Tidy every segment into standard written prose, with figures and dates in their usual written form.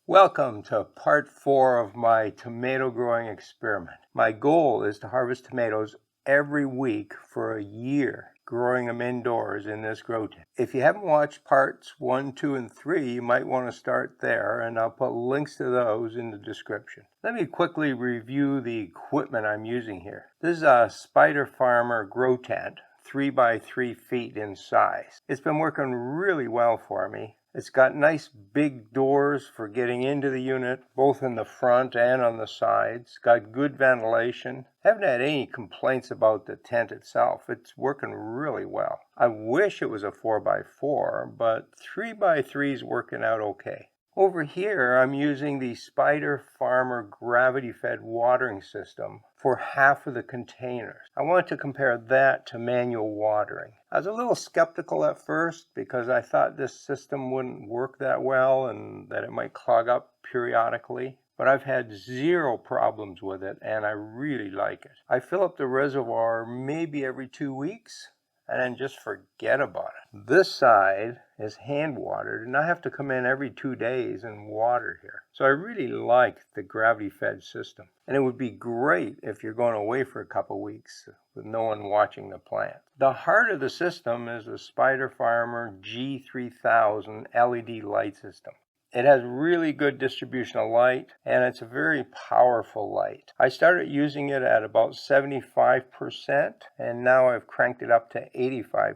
Welcome to part 4 of my tomato growing experiment. My goal is to harvest tomatoes every week for a year, growing them indoors in this grow tent. If you haven't watched parts 1, 2, and 3, you might want to start there, and I'll put links to those in the description. Let me quickly review the equipment I'm using here. This is a Spider Farmer grow tent, 3 by 3 feet in size. It's been working really well for me. It's got nice big doors for getting into the unit, both in the front and on the sides. Got good ventilation. Haven't had any complaints about the tent itself. It's working really well. I wish it was a 4x4, but 3x3 is working out okay. Over here, I'm using the Spider Farmer gravity-fed watering system for half of the containers. I wanted to compare that to manual watering. I was a little skeptical at first because I thought this system wouldn't work that well and that it might clog up periodically. But I've had zero problems with it and I really like it. I fill up the reservoir maybe every 2 weeks and then just forget about it. This side is hand watered and I have to come in every 2 days and water here. So I really like the gravity fed system. And it would be great if you're going away for a couple weeks with no one watching the plant. The heart of the system is the Spider Farmer G3000 LED light system. It has really good distribution of light, and it's a very powerful light. I started using it at about 75%, and now I've cranked it up to 85%.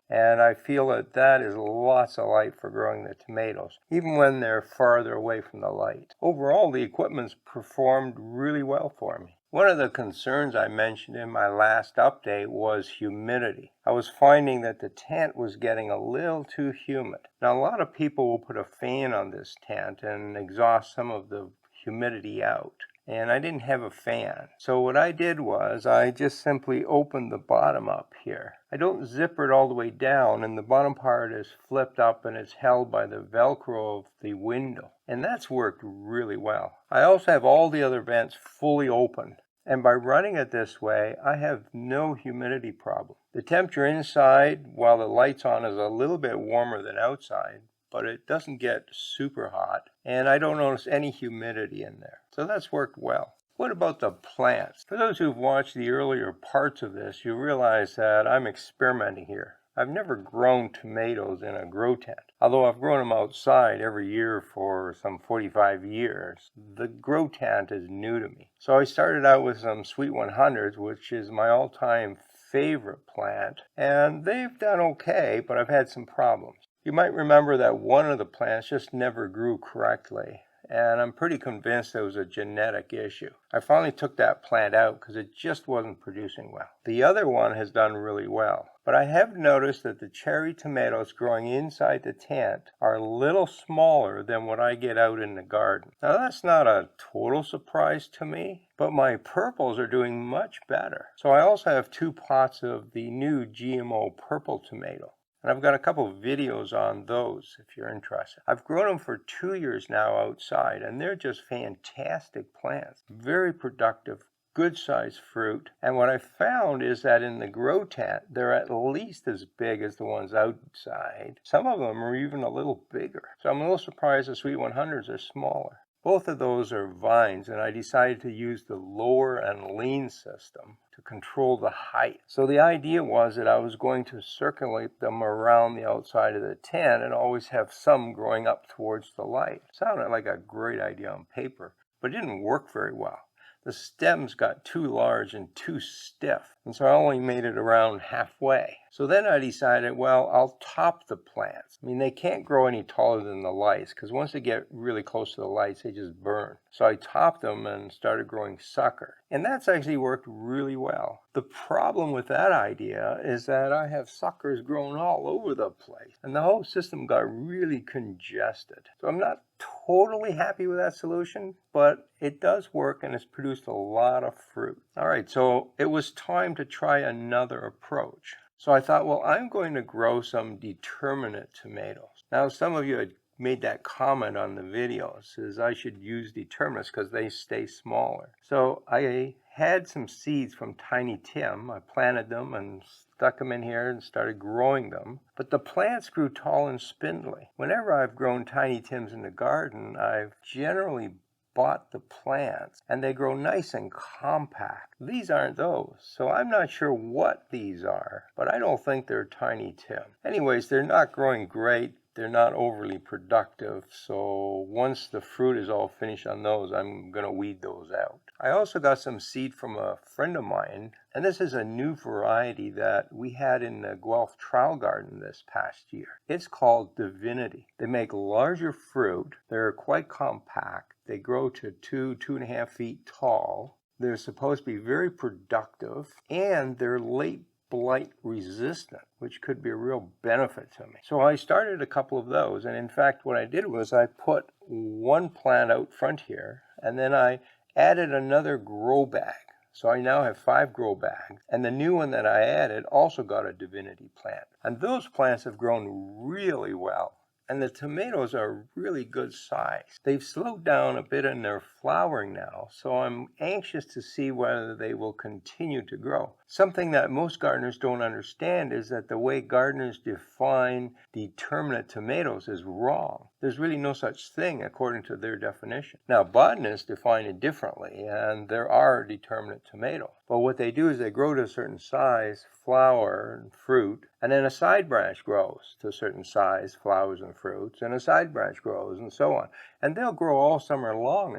And I feel that that is lots of light for growing the tomatoes, even when they're farther away from the light. Overall, the equipment's performed really well for me. One of the concerns I mentioned in my last update was humidity. I was finding that the tent was getting a little too humid. Now, a lot of people will put a fan on this tent and exhaust some of the humidity out. And I didn't have a fan. So what I did was I just simply opened the bottom up here. I don't zipper it all the way down, and the bottom part is flipped up and it's held by the Velcro of the window. And that's worked really well. I also have all the other vents fully open. And by running it this way, I have no humidity problem. The temperature inside, while the light's on, is a little bit warmer than outside, but it doesn't get super hot, and I don't notice any humidity in there. So that's worked well. What about the plants? For those who've watched the earlier parts of this, you realize that I'm experimenting here. I've never grown tomatoes in a grow tent, although I've grown them outside every year for some 45 years. The grow tent is new to me. So I started out with some Sweet 100s, which is my all-time favorite plant, and they've done okay, but I've had some problems. You might remember that one of the plants just never grew correctly, and I'm pretty convinced it was a genetic issue. I finally took that plant out because it just wasn't producing well. The other one has done really well, but I have noticed that the cherry tomatoes growing inside the tent are a little smaller than what I get out in the garden. Now that's not a total surprise to me, but my purples are doing much better. So I also have 2 pots of the new GMO purple tomato. And I've got a couple of videos on those if you're interested. I've grown them for 2 years now outside, and they're just fantastic plants. Very productive, good sized fruit. And what I found is that in the grow tent, they're at least as big as the ones outside. Some of them are even a little bigger. So I'm a little surprised the Sweet 100s are smaller. Both of those are vines, and I decided to use the lower and lean system to control the height. So the idea was that I was going to circulate them around the outside of the tent and always have some growing up towards the light. Sounded like a great idea on paper, but it didn't work very well. The stems got too large and too stiff, and so I only made it around halfway. So then I decided, well, I'll top the plants. I mean, they can't grow any taller than the lights, because once they get really close to the lights, they just burn. So I topped them and started growing sucker. And that's actually worked really well. The problem with that idea is that I have suckers growing all over the place, and the whole system got really congested. So I'm not totally happy with that solution, but it does work and it's produced a lot of fruit. All right, so it was time to try another approach. So I thought, well, I'm going to grow some determinate tomatoes. Now, some of you had made that comment on the videos, is I should use determinants because they stay smaller. So I had some seeds from Tiny Tim. I planted them and stuck them in here and started growing them. But the plants grew tall and spindly. Whenever I've grown Tiny Tims in the garden, I've generally bought the plants and they grow nice and compact. These aren't those, so I'm not sure what these are, but I don't think they're Tiny Tim. Anyways, they're not growing great. They're not overly productive, so once the fruit is all finished on those, I'm going to weed those out. I also got some seed from a friend of mine, and this is a new variety that we had in the Guelph trial garden this past year. It's called Divinity. They make larger fruit. They're quite compact. They grow to 2.5 feet tall. They're supposed to be very productive, and they're late blight resistant, which could be a real benefit to me. So I started a couple of those, and in fact what I did was I put one plant out front here, and then I added another grow bag. So I now have 5 grow bags, and the new one that I added also got a Divinity plant. And those plants have grown really well. And the tomatoes are really good size. They've slowed down a bit in their flowering now, so I'm anxious to see whether they will continue to grow. Something that most gardeners don't understand is that the way gardeners define determinate tomatoes is wrong. There's really no such thing according to their definition. Now, botanists define it differently, and there are determinate tomatoes. But what they do is they grow to a certain size, flower and fruit, and then a side branch grows to a certain size, flowers and fruits, and a side branch grows, and so on. And they'll grow all summer long.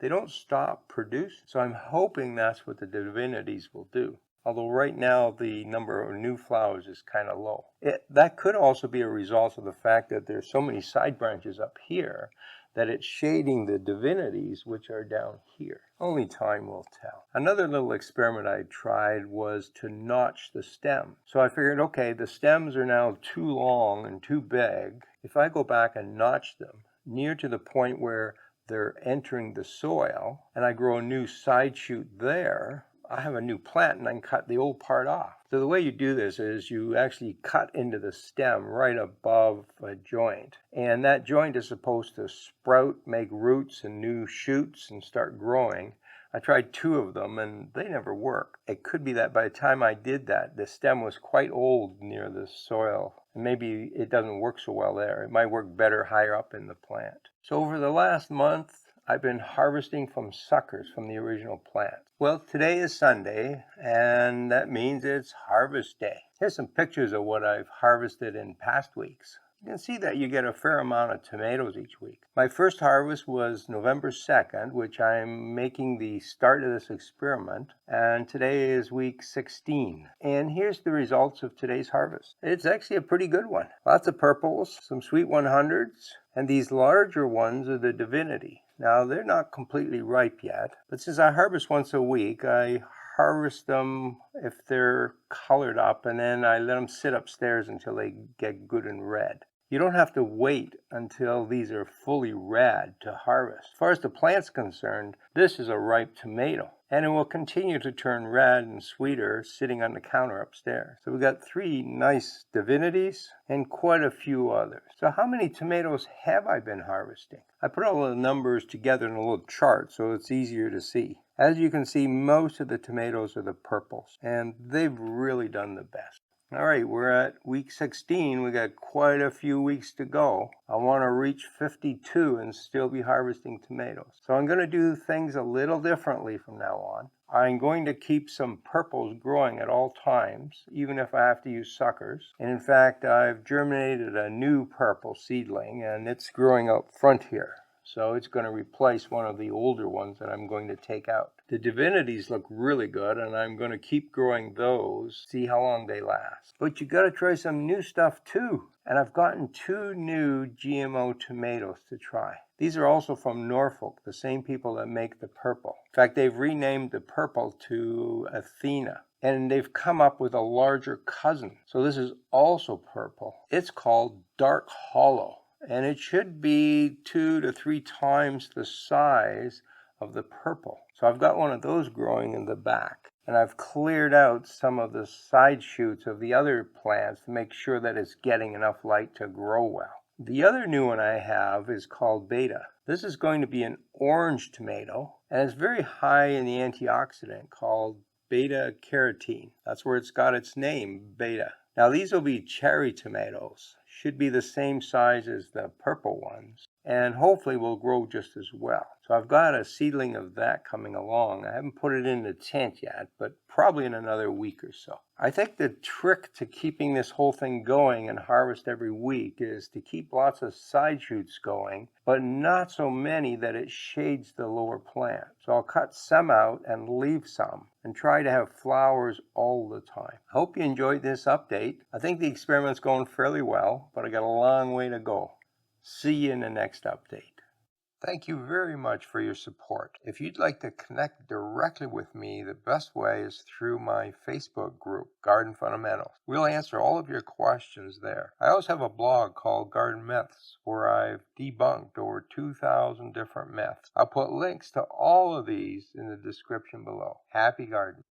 They don't stop producing. So I'm hoping that's what the Divinities will do. Although right now the number of new flowers is kind of low. That could also be a result of the fact that there's so many side branches up here that it's shading the Divinities, which are down here. Only time will tell. Another little experiment I tried was to notch the stem. So I figured, okay, the stems are now too long and too big. If I go back and notch them near to the point where they're entering the soil, and I grow a new side shoot there, I have a new plant and I can cut the old part off. So the way you do this is you actually cut into the stem right above a joint. And that joint is supposed to sprout, make roots and new shoots and start growing. I tried 2 of them and they never worked. It could be that by the time I did that, the stem was quite old near the soil. And maybe it doesn't work so well there. It might work better higher up in the plant. So over the last month, I've been harvesting from suckers from the original plant. Well, today is Sunday, and that means it's harvest day. Here's some pictures of what I've harvested in past weeks. You can see that you get a fair amount of tomatoes each week. My first harvest was November 2nd, which I'm making the start of this experiment, and today is week 16. And here's the results of today's harvest. It's actually a pretty good one. Lots of purples, some sweet 100s, and these larger ones are the Divinity. Now, they're not completely ripe yet, but since I harvest once a week, I harvest them if they're colored up, and then I let them sit upstairs until they get good and red. You don't have to wait until these are fully red to harvest. As far as the plant's concerned, this is a ripe tomato, and it will continue to turn red and sweeter sitting on the counter upstairs. So we've got 3 nice Divinities and quite a few others. So how many tomatoes have I been harvesting? I put all the numbers together in a little chart so it's easier to see. As you can see, most of the tomatoes are the purples, and they've really done the best. All right, we're at week 16. We got quite a few weeks to go. I want to reach 52 and still be harvesting tomatoes. So I'm going to do things a little differently from now on. I'm going to keep some purples growing at all times, even if I have to use suckers. And in fact, I've germinated a new purple seedling, and it's growing up front here. So it's going to replace one of the older ones that I'm going to take out. The Divinities look really good, and I'm going to keep growing those, see how long they last. But you got to try some new stuff too. And I've gotten 2 new GMO tomatoes to try. These are also from Norfolk, the same people that make the purple. In fact, they've renamed the purple to Athena. And they've come up with a larger cousin. So this is also purple. It's called Dark Hollow. And it should be 2 to 3 times the size of the purple. So I've got one of those growing in the back. And I've cleared out some of the side shoots of the other plants to make sure that it's getting enough light to grow well. The other new one I have is called Beta. This is going to be an orange tomato, and it's very high in the antioxidant called beta carotene. That's where it's got its name, beta. Now these will be cherry tomatoes. Should be the same size as the purple ones, and hopefully will grow just as well. So I've got a seedling of that coming along. I haven't put it in the tent yet, but probably in another week or so. I think the trick to keeping this whole thing going and harvest every week is to keep lots of side shoots going, but not so many that it shades the lower plant. So I'll cut some out and leave some and try to have flowers all the time. I hope you enjoyed this update. I think the experiment's going fairly well, but I got a long way to go. See you in the next update. Thank you very much for your support. If you'd like to connect directly with me, the best way is through my Facebook group, Garden Fundamentals. We'll answer all of your questions there. I also have a blog called Garden Myths, where I've debunked over 2,000 different myths. I'll put links to all of these in the description below. Happy gardening.